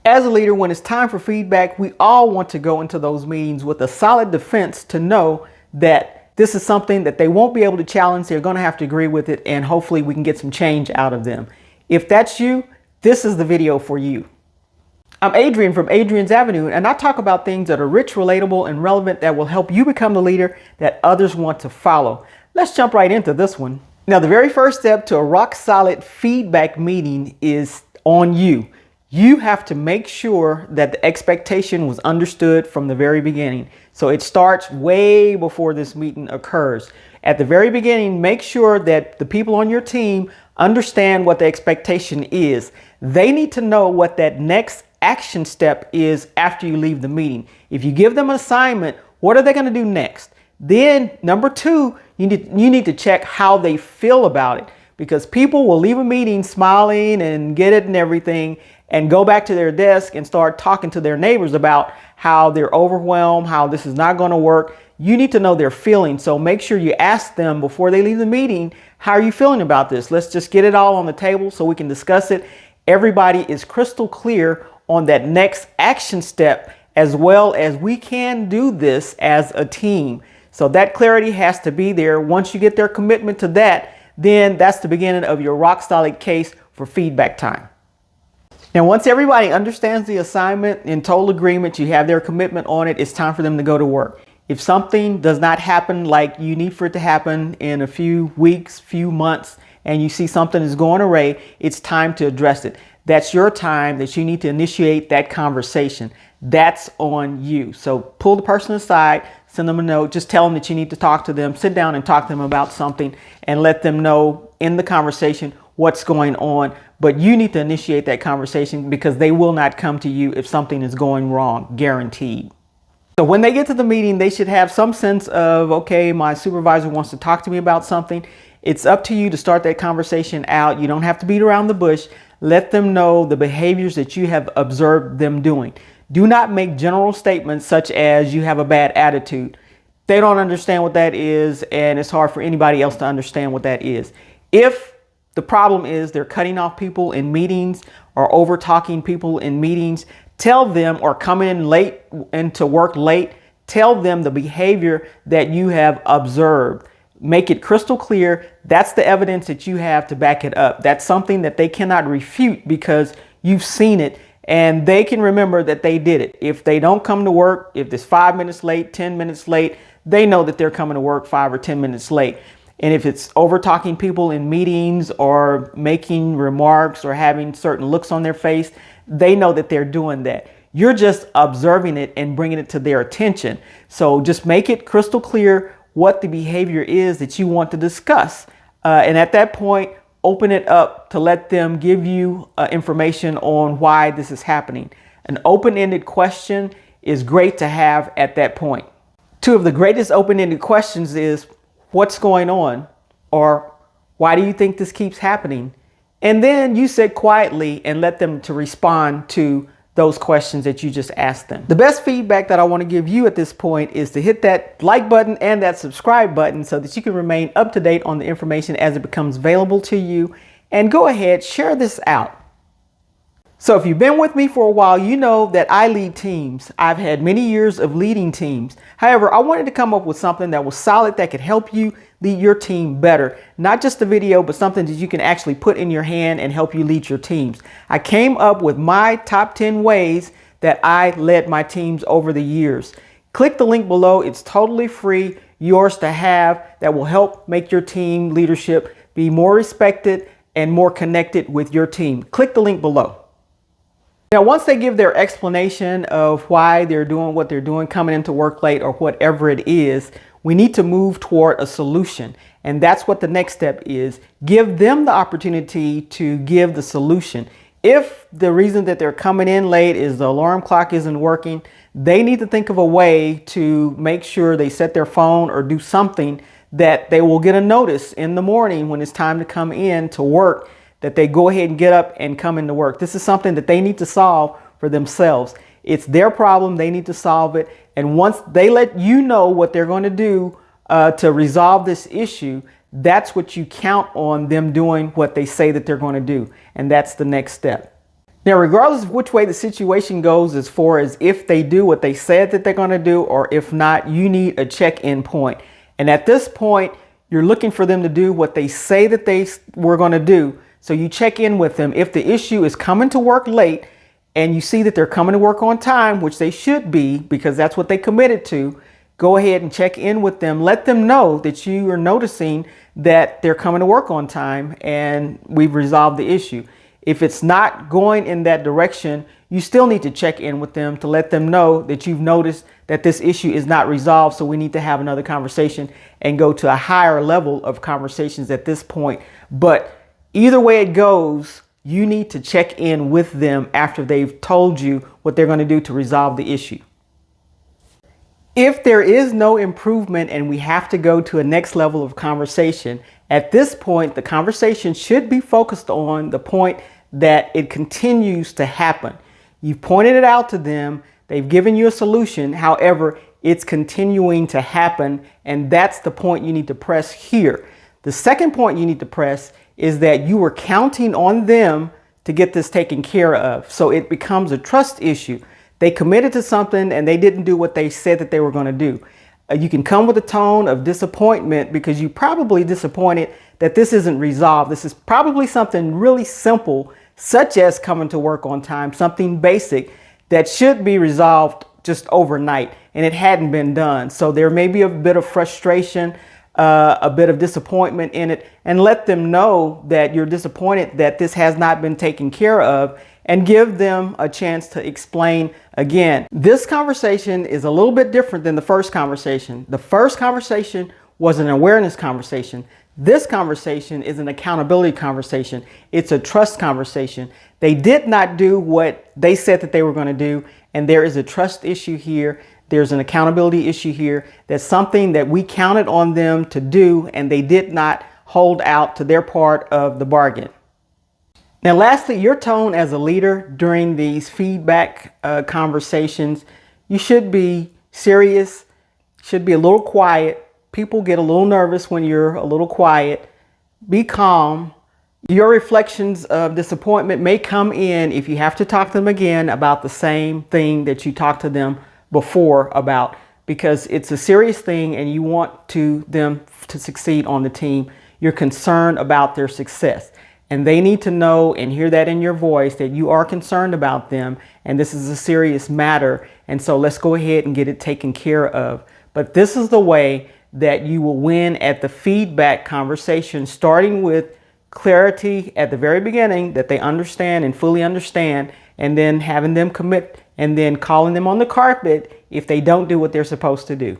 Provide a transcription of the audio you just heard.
As a leader, when it's time for feedback, we all want to go into those meetings with a solid defense to know that this is something that they won't be able to challenge. They're going to have to agree with it, and hopefully we can get some change out of them. If that's you, this is the video for you. I'm Adrian from Adrian's Avenue, and I talk about things that are rich, relatable, and relevant that will help you become the leader that others want to follow. Let's jump right into this one. Now, the very first step to a rock solid feedback meeting is on you. You have to make sure that the expectation was understood from the very beginning. So it starts way before this meeting occurs. At the very beginning, make sure that the people on your team understand what the expectation is. They need to know what that next action step is after you leave the meeting. If you give them an assignment, what are they going to do next? Then number two, you need to check how they feel about it, because people will leave a meeting smiling and get it and everything and go back to their desk and start talking to their neighbors about how they're overwhelmed, how this is not going to work. You need to know their feelings. So make sure you ask them before they leave the meeting, how are you feeling about this? Let's just get it all on the table so we can discuss it. Everybody is crystal clear on that next action step, as well as we can do this as a team. So that clarity has to be there. Once you get their commitment to that, then that's the beginning of your rock solid case for feedback time. Now, once everybody understands the assignment, in total agreement, you have their commitment on it, it's time for them to go to work. If something does not happen like you need for it to happen in a few weeks, few months, and you see something is going awry, it's time to address it. That's your time that you need to initiate that conversation. That's on you. So pull the person aside, send them a note, just tell them that you need to talk to them, sit down and talk to them about something and let them know in the conversation what's going on. But you need to initiate that conversation, because they will not come to you if something is going wrong, guaranteed. So when they get to the meeting, they should have some sense of, okay, my supervisor wants to talk to me about something. It's up to you to start that conversation out. You don't have to beat around the bush. Let them know the behaviors that you have observed them doing. Do not make general statements such as you have a bad attitude. They don't understand what that is, and it's hard for anybody else to understand what that is. If the problem is they're cutting off people in meetings or over talking people in meetings, tell them, or coming in late into work late, tell them the behavior that you have observed. Make it crystal clear. That's the evidence that you have to back it up. That's something that they cannot refute, because you've seen it and they can remember that they did it. If they don't come to work, if it's 5 minutes late, 10 minutes late, they know that they're coming to work 5 or 10 minutes late. And if it's over talking people in meetings or making remarks or having certain looks on their face, they know that they're doing that. You're just observing it and bringing it to their attention. So just make it crystal clear what the behavior is that you want to discuss. And at that point, open it up to let them give you information on why this is happening. An open-ended question is great to have at that point. Two of the greatest open-ended questions is, what's going on? Or why do you think this keeps happening? And then you sit quietly and let them to respond to those questions that you just asked them. The best feedback that I want to give you at this point is to hit that like button and that subscribe button so that you can remain up to date on the information as it becomes available to you. And go ahead, share this out. So if you've been with me for a while, you know that I lead teams. I've had many years of leading teams. However, I wanted to come up with something that was solid, that could help you lead your team better. Not just a video, but something that you can actually put in your hand and help you lead your teams. I came up with my top 10 ways that I led my teams over the years. Click the link below. It's totally free, yours to have, that will help make your team leadership be more respected and more connected with your team. Click the link below. Now, once they give their explanation of why they're doing what they're doing, coming into work late or whatever it is, we need to move toward a solution. And that's what the next step is. Give them the opportunity to give the solution. If the reason that they're coming in late is the alarm clock isn't working, they need to think of a way to make sure they set their phone or do something that they will get a notice in the morning when it's time to come in to work, that they go ahead and get up and come into work. This is something that they need to solve for themselves. It's their problem. They need to solve it. And once they let you know what they're going to do to resolve this issue, that's what you count on them doing what they say that they're going to do. And that's the next step. Now, regardless of which way the situation goes, as far as if they do what they said that they're going to do, or if not, you need a check-in point. And at this point, you're looking for them to do what they say that they were going to do. So you check in with them. If the issue is coming to work late and you see that they're coming to work on time, which they should be because that's what they committed to, go ahead and check in with them. Let them know that you are noticing that they're coming to work on time and we've resolved the issue. If it's not going in that direction, you still need to check in with them to let them know that you've noticed that this issue is not resolved. So we need to have another conversation and go to a higher level of conversations at this point. But either way it goes, you need to check in with them after they've told you what they're going to do to resolve the issue. If there is no improvement and we have to go to a next level of conversation, at this point, the conversation should be focused on the point that it continues to happen. You've pointed it out to them. They've given you a solution. However, it's continuing to happen. And that's the point you need to press here. The second point you need to press is that you were counting on them to get this taken care of. So it becomes a trust issue. They committed to something and they didn't do what they said that they were going to do. You can come with a tone of disappointment because you're probably disappointed that this isn't resolved. This is probably something really simple, such as coming to work on time, something basic that should be resolved just overnight, and it hadn't been done. So there may be a bit of frustration, a bit of disappointment in it, and let them know that you're disappointed that this has not been taken care of, and give them a chance to explain again. This conversation is a little bit different than the first conversation. The first conversation was an awareness conversation. This conversation is an accountability conversation. It's a trust conversation. They did not do what they said that they were going to do, and there is a trust issue here. There's an accountability issue here. That's something that we counted on them to do, and they did not hold out to their part of the bargain. Now, lastly, your tone as a leader during these feedback conversations, you should be serious, should be a little quiet. People get a little nervous when you're a little quiet. Be calm. Your reflections of disappointment may come in if you have to talk to them again about the same thing that you talked to them before about, because it's a serious thing and you want them to succeed on the team. You're concerned about their success. And they need to know and hear that in your voice that you are concerned about them and this is a serious matter. And so let's go ahead and get it taken care of. But this is the way that you will win at the feedback conversation, starting with clarity at the very beginning that they understand and fully understand, and then having them commit and then calling them on the carpet if they don't do what they're supposed to do.